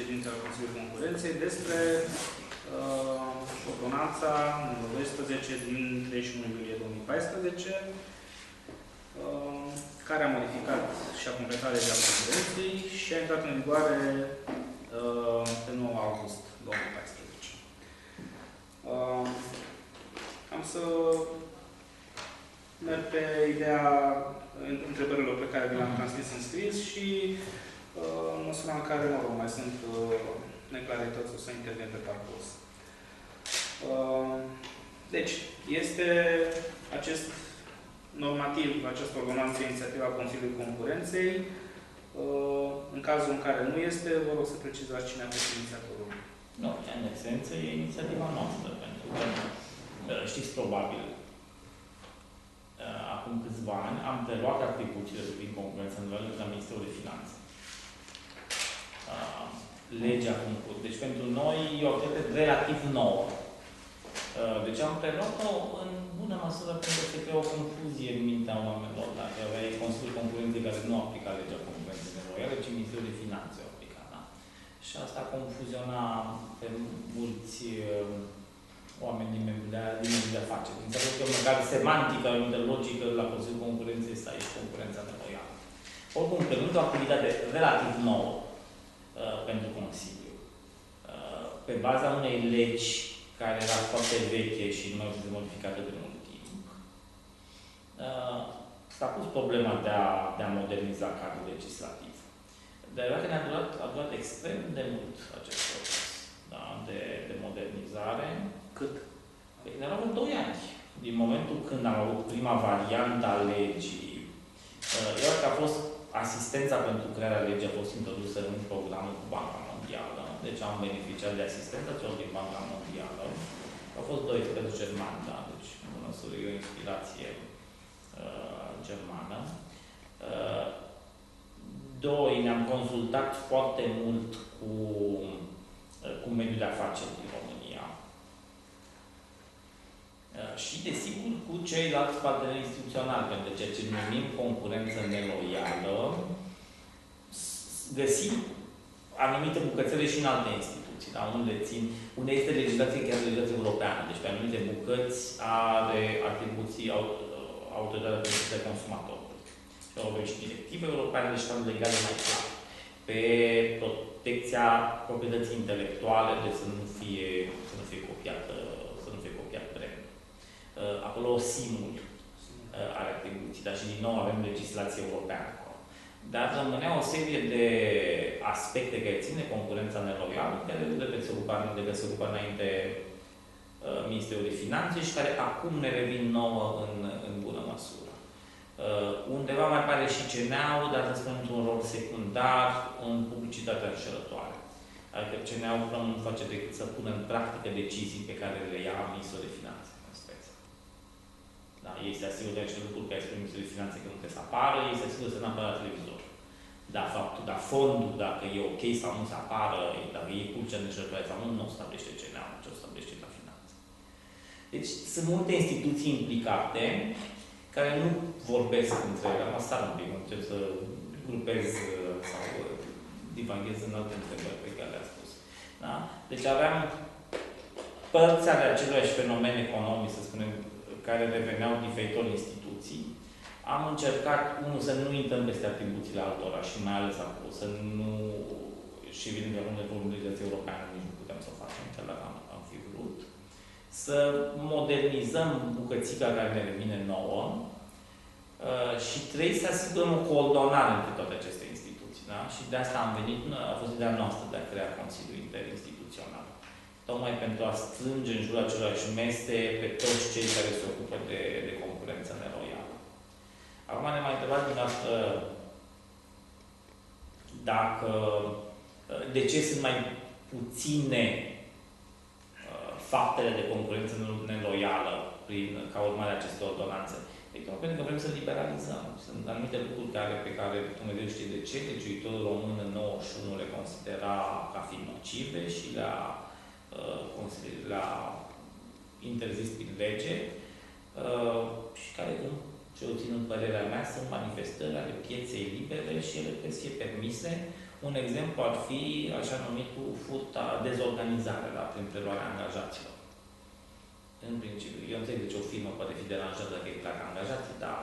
președinte al Consiliului Concurenței despre ordonanța numărul 12 din 31 iulie 2014, care a modificat și a completat legea concurenței și a intrat în vigoare pe 9 august 2014. Am să merg pe ideea întrebărilor pe care le-am transmis în scris și în măsura în care, mă rog, mai sunt neclarități, o să intervin pe parcurs. Deci, este acest normativ, această ordonanță, inițiativa Consiliului Concurenței. În cazul în care nu este, vă rog să precizați cine a fost inițiatorul. Nu, în esență, e inițiativa noastră, pentru că știți probabil, acum câțiva ani am preluat atribuțiile privind concurența în nivelul la Ministerul de Finanțe. Legea concursului. Deci pentru noi e o activitate relativ nouă. Deci am preluat-o în bună măsură pentru că se crea o confuzie în mintea oamenilor. Dacă aveai Consiliul Concurenței care nu aplica legea concurenței neloiale, ci Ministerul de Finanțe o aplica. Da? Și asta confuziona pe mulți oameni din mediul de afaceri. Înțeleg că măcar semantică, o anumită logică la Consiliul Concurenței este aici concurența neloială. Oricum, pentru o activitate relativ nouă pentru Consiliu, pe baza unei legi care era foarte veche și nu mai fost modificată de mult timp, s-a pus problema de a moderniza cadrul legislativ. Dar că a durat extrem de mult acest proces, da, de modernizare. Cât? Ne-au avut 2 ani. Din momentul când am avut prima variantă a legii, iar că a fost asistența pentru crearea legii a fost introdusă în programul cu Banca Mondială. Deci am beneficiat de asistența celor din Banca Mondială. Au fost 2 experți germani, da? Deci, în măsură, e o inspirație germană. 2, ne-am consultat foarte mult cu mediul de afaceri din România. Și, desigur, cu ceilalți parteneri instituționali, pentru ceea ce numim concurență neloială, găsim anumite bucățele și în alte instituții, da? Unde este legislație, chiar legislație europeană. Deci, pe anumite bucăți are atribuții Autoritatea de Consumator. Și avem și directive europene, deci stau legale mai clar. Pe protecția proprietății intelectuale, de să nu fie copiat brand. Acolo SIM-ul are atribuții, dar și din nou avem legislație europeană. Dar rămânea o serie de aspecte care țin de concurența neloială, de care se ocupa înainte Ministerul de Finanțe și care acum ne revin nouă în bună măsură. Undeva mai pare și CNA-ul, dar să spunem într-un rol secundar în publicitatea înșelătoare. Adică CNA-ul nu face decât să pună în practică decizii pe care le ia Ministerul de Finanțe, în speță. Da, ei se asigură de niște lucruri care spune Ministerul de Finanțe că nu trebuie să apară, ei se asigură să nu apară la televizor. Dar fondul, dacă e ok sau nu să apară, dacă e publicitate înșelătoare sau nu o stabilește CNA-ul, ci o stabilește la Finanțe. Deci sunt multe instituții implicate care nu vorbesc între ele. Am stat un pic, încerc să grupez sau divaghez în alte întrebări pe care le-a spus. Da? Deci aveam părți ale aceluiași fenomen economic, să spunem, care reveneau diferitor instituții. Am încercat, unul, să nu intrăm peste atribuțiile altora și mai ales acolo, să nu... și evident că unde vorbim de legislație europeană, nici nu putem să o facem, chiar dacă am fi vrut. Să modernizăm bucățica care ne revine nouă și 3, să asigurăm o coordonare între toate aceste instituții. Da? Și de asta am venit, a fost ideea noastră de a crea Consiliul Interinstituțional. Tocmai pentru a strânge în jurul același mese pe toți cei care se ocupă de concurență neloială. Acum ne mai întrebat dumneavoastră de ce sunt mai puține faptele de concurență neloială ca urmare a acestei ordonanțe. Pentru că vrem să liberalizăm. Sunt anumite lucruri pe care Dumnezeu știe de ce, legiuitorul român în 91 le considera ca fiind nocive și le-a interzis prin lege și care, cel puțin în părerea mea, sunt manifestări ale pieței libere și ele trebuie să fie permise Un exemplu ar fi așa numitul furta dezorganizare prin preluarea angajaților. În principiu, eu înțeleg de ce o firmă poate fi deranjată dacă îi plac angajații, dar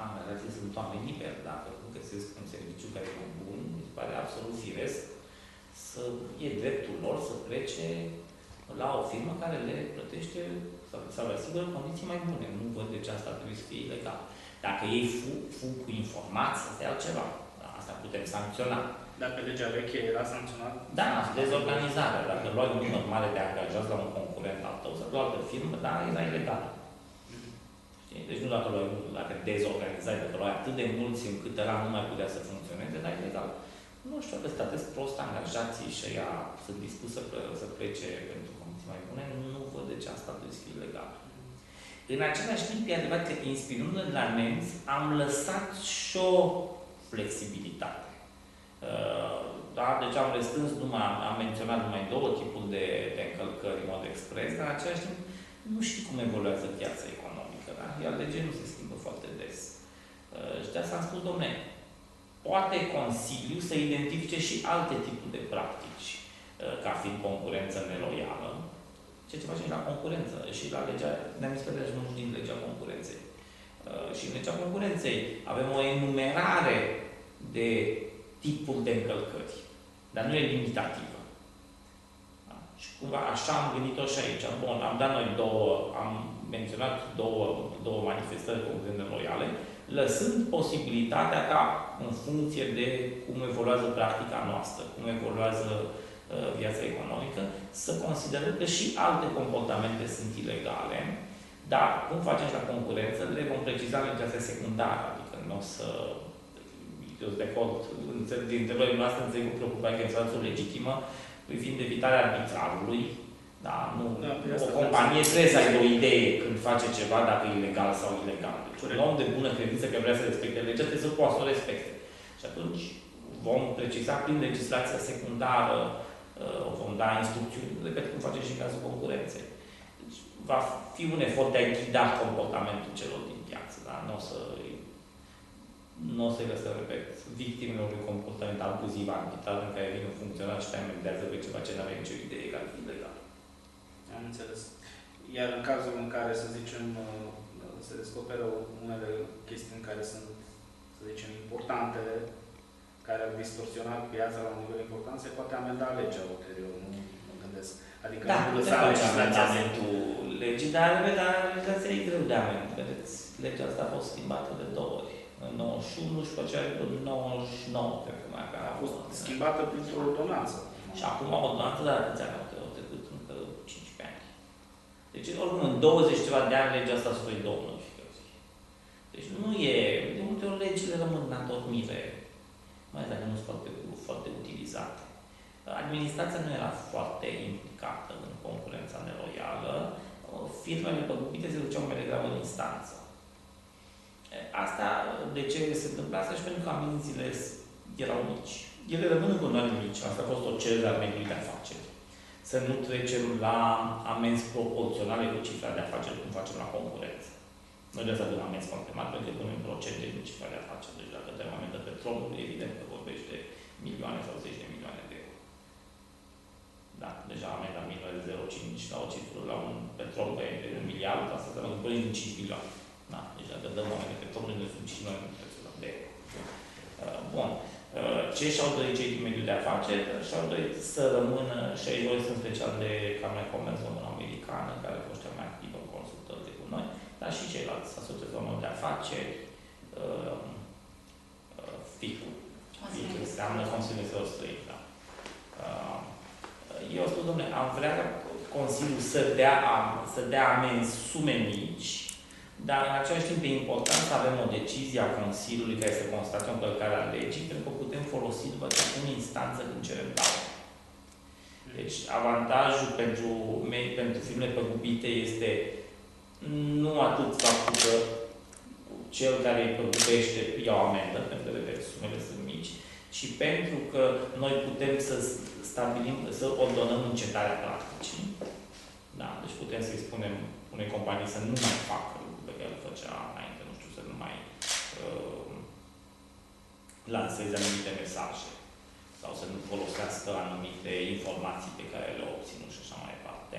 angajații sunt oameni liberi. Dacă nu găsesc un serviciu care e bun, mi se pare absolut firesc să e dreptul lor să plece la o firmă care le plătește sau le asigură condiții mai bune. Nu văd de ce asta trebuie să fie ilegal. Dacă ei fug cu informații, asta e altceva. Asta putem sancționa. Dacă legea veche era sancționată? Da, dezorganizare. Dacă luai un număr mare de angajați la un concurent al tău, sau la o altă firmă, da, era ilegal. Știi? Deci nu dacă dezorganizai, dacă luai atât de mulți încât ăla nu mai putea să funcționeze, dar e ilegal. Nu știu, dacă statesc prost angajații și ea sunt dispus să plece pentru condiții mai bune, nu văd de ce asta trebuie să fie ilegal. În același timp, e adevărat că inspirându-ne de la nemți, am lăsat și o flexibilitate. Da? Deci am restrâns am menționat numai două tipuri de încălcări în mod expres, dar în același timp nu știu cum evoluează piața economică. Da? Iar legea nu se schimbă foarte des. Și de asta am spus, dom'le, poate Consiliul să identifice și alte tipuri de practici, ca fiind concurență neloială, ceea ce facem și la concurență, și la legea, ne-am zis că deja nu din legea concurenței. Și în legea concurenței avem o enumerare de tipuri de încălcări, dar nu e limitativă. Da? Și cumva așa am gândit-o și aici. Bun, am dat noi am menționat două manifestări concurente loiale, lăsând posibilitatea ca, în funcție de cum evoluează practica noastră, cum evoluează viața economică, să considerăm că și alte comportamente sunt ilegale, dar, cum facem și la concurență, le vom preciza în legea secundară, adică nu o să... Eu sunt de acord, dintre noi noastre înțeleg o preocupare că infracțiune legitimă, privind evitarea arbitrarului. Da, nu, o companie trebuie să aibă o idee când face ceva, dacă e legal sau ilegal. Deci un om de bună credință că vrea să respecte legea, trebuie să poată să o respecte. Și atunci vom preciza prin legislația secundară, vom da instrucțiuni, repet, cum facem și în cazul concurenței. Deci va fi un efort de a ghida comportamentul celor din piață, da? Nu o să-i lăsăm, repet, victimele unui comportament abuziv, arbitrar, în care vine un funcționar și te amendează pe ceva ce nu avea nicio idee că ar fi ilegal. Am înțeles. Iar în cazul în care, să zicem, se descoperă unele chestiuni care sunt, să zicem, importante, care au distorsionat piața la un nivel important, se poate amenda legea ulterior, nu mă gândesc. Adică da, nu lăsa amendamentul legii, dar legislația e greu de amendat. Vedeți, legea asta a fost schimbată de 2 ori. În 91 și pe aceea în 99, cred că mai avea. A fost schimbată printr-o ordonanță. Și acum o ordonanță, dar atâția ani au trecut încă 15 ani. Deci, oricum, în 20 ceva de ani, legea asta a suferi 2 modificări. Deci nu e... De multe ori legile rămân în adormire, mai ales dacă nu sunt foarte utilizate. Administrația nu era foarte implicată în concurența neloială. Firmele păgubite se duceau mai degrabă în instanță. Asta, de ce se întâmplă asta? Și pentru că amenziile erau mici. Ele rămân în continuare mici. Asta a fost o cerere a mediului de afaceri. Să nu trecem la amenzi proporționale cu cifra de afaceri, cum facem la concurență. Noi de asta dăm amenzi foarte mari, pentru că punem procente din cifra de afaceri. Deci dacă dăm amendă petrolul, evident că vorbești de milioane sau 10 de milioane de euro. Da, deja amenda minimă de 0,5 la o cifră, la un petrol de 1 miliard, asta înseamnă că punem 5 milioane. Da, deci dacă dăm oameni de petrol, ne sunt și noi în prețul de euro. Bun. Ce și-au dorit cei din mediul de afaceri? Și-au dorit să rămână, și aici voi sunt special de Camera Comerț Român-Americană, care a fost cea mai activă în consultări de cu noi, dar și ceilalți asociații români de afaceri, FICU. FICU înseamnă Consiliul Investorilor Străini, da. Eu spun, dom'le, am vrea Consiliul să dea amenzi sume mici, dar în același timp e important să avem o decizie a Consiliului care să constate o încălcare a legii, pentru că putem folosi după aceea în instanță când cerem daune. Deci avantajul pentru firmele păgubite este nu atât faptul că cel care îi păgubește ia o amendă, pentru că repet, sumele sunt mici, ci pentru că noi putem să stabilim, să ordonăm încetarea practicii. Da, deci putem să-i spunem unei companii să nu mai facă lucrul pe care îl făcea înainte, nu știu, să nu mai lanseze anumite mesaje. sau să nu folosească anumite informații pe care le obțin și așa mai departe.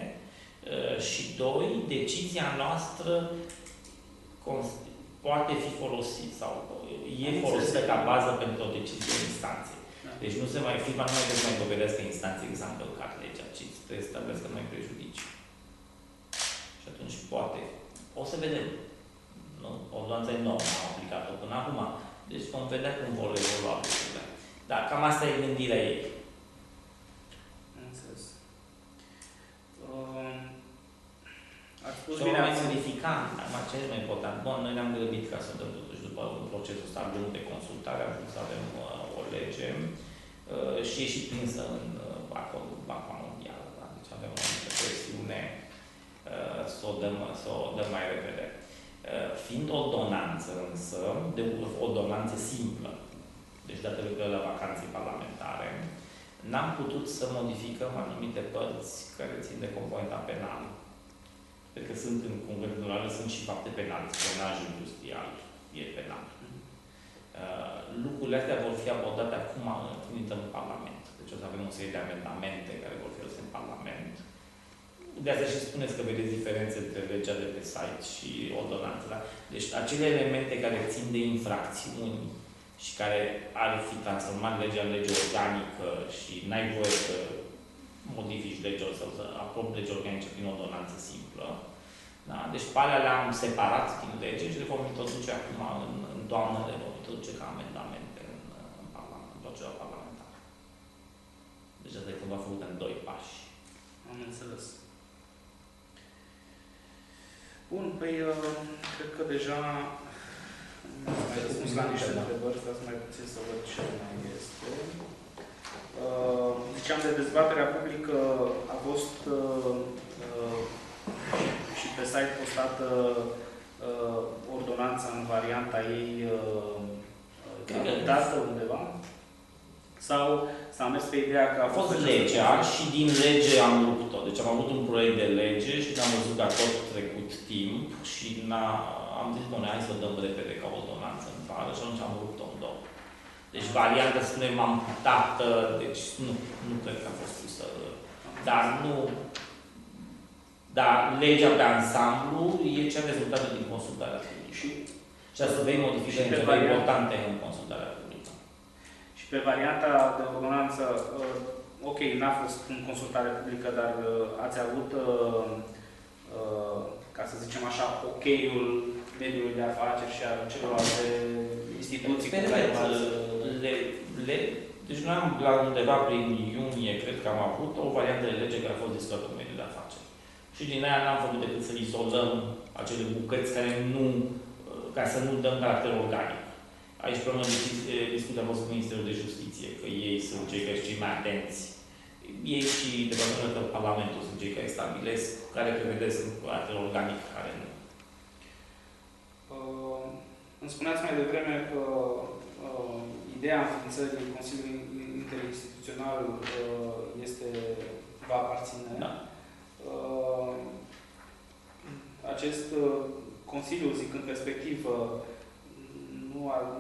Și doi, decizia noastră poate fi folosită sau e folosită ca bază pentru o decizie în instanțe. Deci nu se mai, firma nu mai trebuie să mai dovedească instanțe că s-a încălcat legea, ci trebuie să stabilească mai prejudicii. Și atunci poate. O să vedem. Nu? Ordonanța e nouă, am aplicat-o până acum. Deci vom vedea cum vor evolua lucrurile. Dar cam asta e gândirea ei. Înțeles. Ați spus și bine, mai modifica, acum ce e mai important? Bun, noi ne-am grăbit ca să dăm totuși după un proces ăsta lung de consultare, am vrut să avem o lege și e și prinsă în acordul cu Banca Mondială. Da? Deci avem o mică presiune să o dăm mai repede. Fiind ordonanță însă, de ordonanță simplă, deci dată lucrările la vacanțe parlamentare, n-am putut să modificăm anumite părți care țin de componenta penală. Pentru că sunt în cuvântul sunt și fapte penale, spionaj industrial, e penal. Lucrurile astea vor fi abordate acum când intrăm în Parlament. Deci o să avem o serie de amendamente care vor fi aduse în Parlament. De asta și spuneți că vedeți diferențe între legea de pe site și ordonanța. Deci acele elemente care țin de infracțiuni și care ar fi transformat legea în lege organică și n-ai voie să modifici legea sau să aprobi legea organică prin ordonanță simplă. Da? Deci pe alea le-am separat din lege și le vom introduce acum în toamnă, le vom introduce ca amendamente în Parlament, în procedura parlamentară. Deci asta e cumva făcut în 2 pași. Am înțeles. Bun, păi cred că deja mai răspuns la niște întrebări, stați mai puțin să văd ce mai este. Ziceam de dezbaterea publică, a fost și pe site postată ordonanța în varianta ei adoptată undeva? Sau s-a mers pe ideea că a fost legea și din lege am rupt-o. Deci am avut un proiect de lege și am văzut că a tot trecut timp și am zis, bune, hai să o dăm repede ca ordonanță în vară și atunci am rupt-o în 2. Deci varianta, spunem, amputată, deci nu cred că a fost pusă. Dar nu... Dar legea pe ansamblu e cea rezultată din consultarea publică. Și asta vei modifica ceva importante în consultarea publică. Și pe varianta de ordonanță, ok, n-a fost în consultare publică, dar ați avut, ca să zicem așa, ok-ul mediului de afaceri și al celorlalte instituții. Deci noi am, la undeva prin iunie, cred că am avut o variantă de lege care a fost discutată în mediul de afaceri. Și din aia n-am făcut decât să izolăm acele bucăți care nu, ca să nu dăm caracter organic. Aici, pe urmă, discuția a fost cu Ministerul de Justiție, că ei sunt cei care sunt cei mai atenți. Ei și Departamentul Parlamentul sunt cei care stabilesc care prevedesc în caracter organic, care nu. Îmi spuneați mai devreme că ideea înființării Consiliului Interinstituțional va aparține. Da. Acest Consiliu, zic, în perspectivă,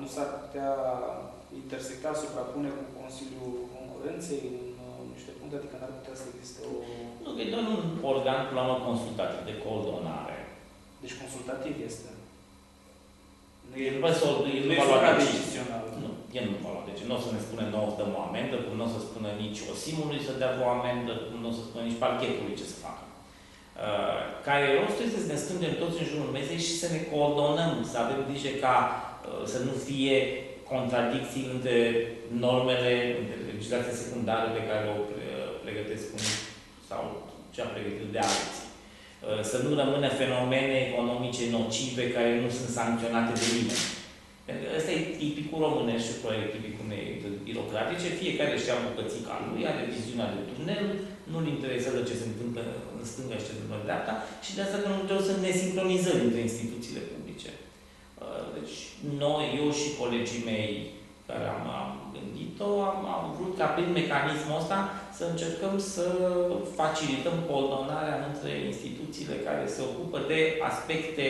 nu s-ar putea intersecta, suprapune cu Consiliul Concurenței în niște puncte, adică n-ar putea să existe o... Nu, că e doar un organ la un consultativ de coordonare. Deci consultativ este. Nu e supra-decizional. Nu, el nu va lua. Deci nu o să ne spune nouă să dăm o amendă, cum nu o să spună nici OSIM-ului să dea o amendă, cum nu o să spună nici parchetului ce să facă. Care rostul este să ne strângem toți în jurul mesei și să ne coordonăm, să avem grijă ca să nu fie contradicții între normele, între legislația secundară pe care o pregătesc sau cea pregătită de alții. Să nu rămână fenomene economice nocive care nu sunt sancționate de nimeni. Ăsta e tipicul românesc și proiect tipicul unei birocratice. Fiecare știa bucățica lui, are viziunea de tunel, nu-l interesează ce se întâmplă în stânga și ce se întâmplă în dreapta și de asta că nu trebuie să ne sincronizăm între instituțiile publice. Deci, noi, eu și colegii mei care am gândit-o, am vrut ca prin mecanismul ăsta să încercăm să facilităm coordonarea între instituțiile care se ocupă de aspecte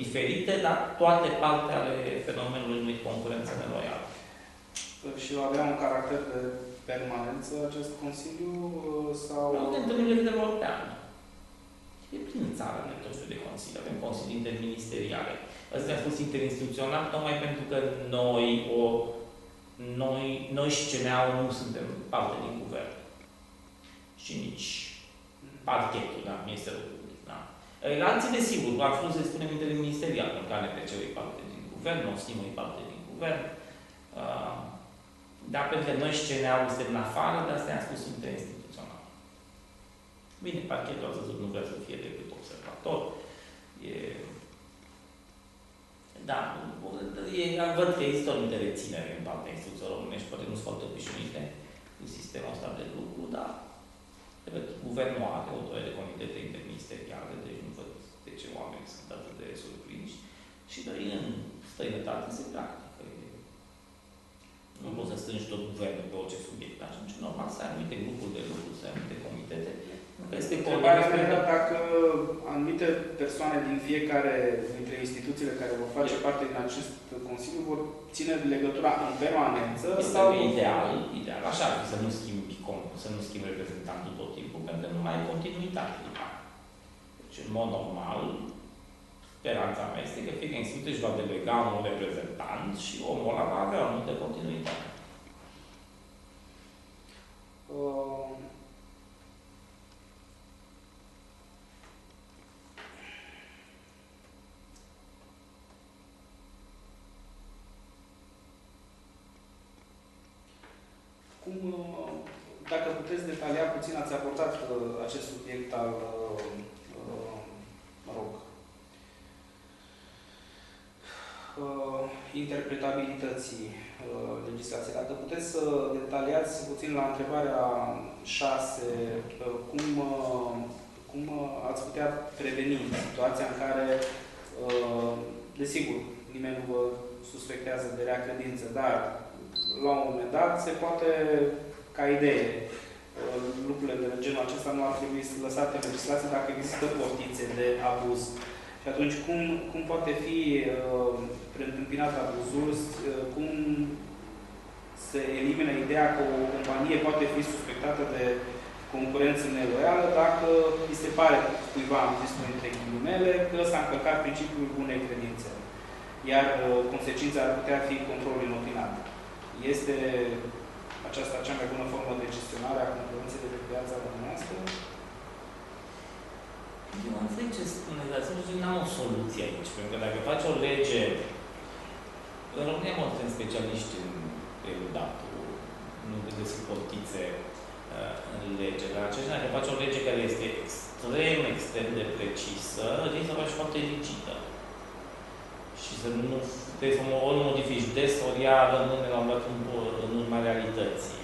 diferite, dar toate parte ale fenomenului unei concurențe neloiale. Și avea un caracter de permanență acest Consiliu sau... Nu ne întâlnim de câteva ori pe an. E prin țară de tot felul de consilii. Avem consilii interministeriale. Asta a fost interinstituțional tocmai pentru că noi și CNA-ul nu suntem parte din guvern. Și nici parchetul, da, Ministerul Public. Da. Alții, desigur, ar fi să spunem interministerial, pentru că ANPC-ul e parte din guvern, NOSTIM e parte din guvern. Dar pentru că noi și CNA-ul suntem în afară, de asta i-am spus interinstituțional. Bine, parchetul a văzut, nu vrea să fie decât observator. Da, văd că există o anumită reținere în partea instituțiilor românești, poate nu sunt foarte obișnuite cu sistemul ăsta de lucru, dar guvernul are o toie de comitete interministeriale, deci nu văd de ce oamenii sunt atât de surprinși. Și doi, în străinătate se practică. Nu poți să strângi tot guvernul pe orice subiect, dar atunci normal să ai anumite grupuri de lucru, să ai anumite comitete. Întrebarea mea era dacă anumite persoane din fiecare dintre instituțiile care vor face parte din acest Consiliu vor ține legătura în permanență sau... Ideal. Așa ar fi să nu schimbi reprezentantul tot timpul, pentru că nu mai ai continuitate. Deci, în mod normal, speranța mea este că fiecare instituție își va delega un reprezentant și omul ăla va avea o anumită continuitate. Dacă puteți detalia puțin, ați abordat acest subiect al, interpretabilității legislației. Dacă puteți să detaliați puțin la întrebarea 6, cum ați putea preveni situația în care, desigur, nimeni nu vă suspectează de rea credință, dar la un moment dat se poate, ca idee, lucrurile de genul acesta nu ar trebui lăsate în legislație dacă există portițe de abuz. Și atunci, cum poate fi preîntâmpinat abuzul, cum se elimină ideea că o companie poate fi suspectată de concurență neloială dacă îi se pare cuiva, am zis noi între ghilimele, că s-a încălcat principiul bunei credințe. Iar consecința ar putea fi controlul inopinat. Este aceasta cea mai bună formă de gestionare a concurenței de pe piața românească? Eu înțeleg ce spuneți, dar să nu am o soluție aici. Pentru că dacă faci o lege, în România mă sunt specialiști în eludatul, nu găsesc portițe în lege. Dar aceștia, dacă faci o lege care este extrem de precisă, trebuie să faci foarte rigidă. Și să nu trebuie să ori modifici des, ori ea rămâne la un dat în urma realității.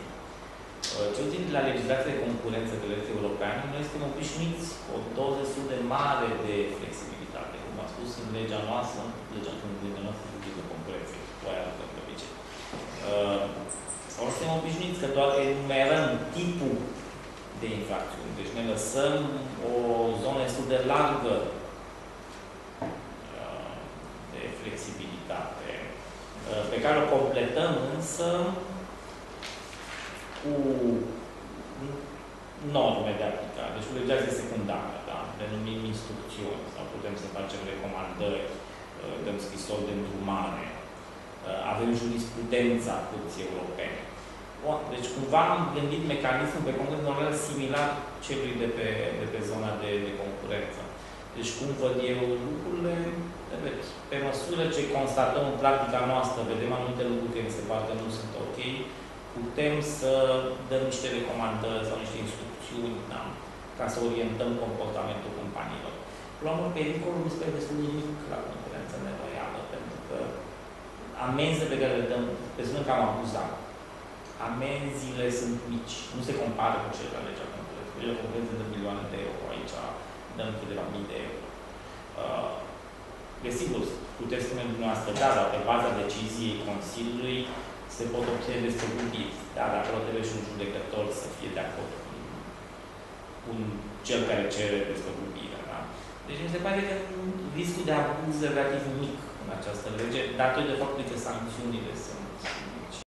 Cel puțin de la legislația de concurență de legea europeană, noi suntem obișnuiți cu o doză destul de mare de flexibilitate. Cum am spus, în legea noastră de concurență, cu aia de obicei. Sau suntem obișnuiți că doar enumerăm tipul de infracțiuni. Deci ne lăsăm o zonă destul de largă de flexibilitate, pe care o completăm însă cu norme de aplicare, deci cu legislație secundară, da? Denumim instrucțiuni sau putem să facem recomandări, dăm scrisori de îndrumare, avem jurisprudența Curții Europene. Deci cumva am gândit mecanismul pe concurență similar celui de pe zona de concurență. Deci cum văd eu lucrurile, pe măsură ce constatăm în practica noastră, vedem anumite lucruri care se pare că nu sunt ok, putem să dăm niște recomandări sau niște instrucțiuni, da, ca să orientăm comportamentul companiilor. La urmă, pericolul este destul de mic la concurență neloială, pentru că amenziile pe care le dăm, presupun că am abuzat. Amenziile sunt mici, nu se compară cu cele la legea concurenței. Legea concurenței de milioane de euro, aici dăm câteva mii de euro. Desigur, puteți spune dumneavoastră, da, dar pe baza deciziei Consiliului se pot obține despăgubiri. Da, dar acolo trebuie și un judecător să fie de acord cu cel care cere despăgubirea. Da? Deci mi se pare că riscul de abuz e relativ mic în această lege, datorită faptului că sancțiunile sunt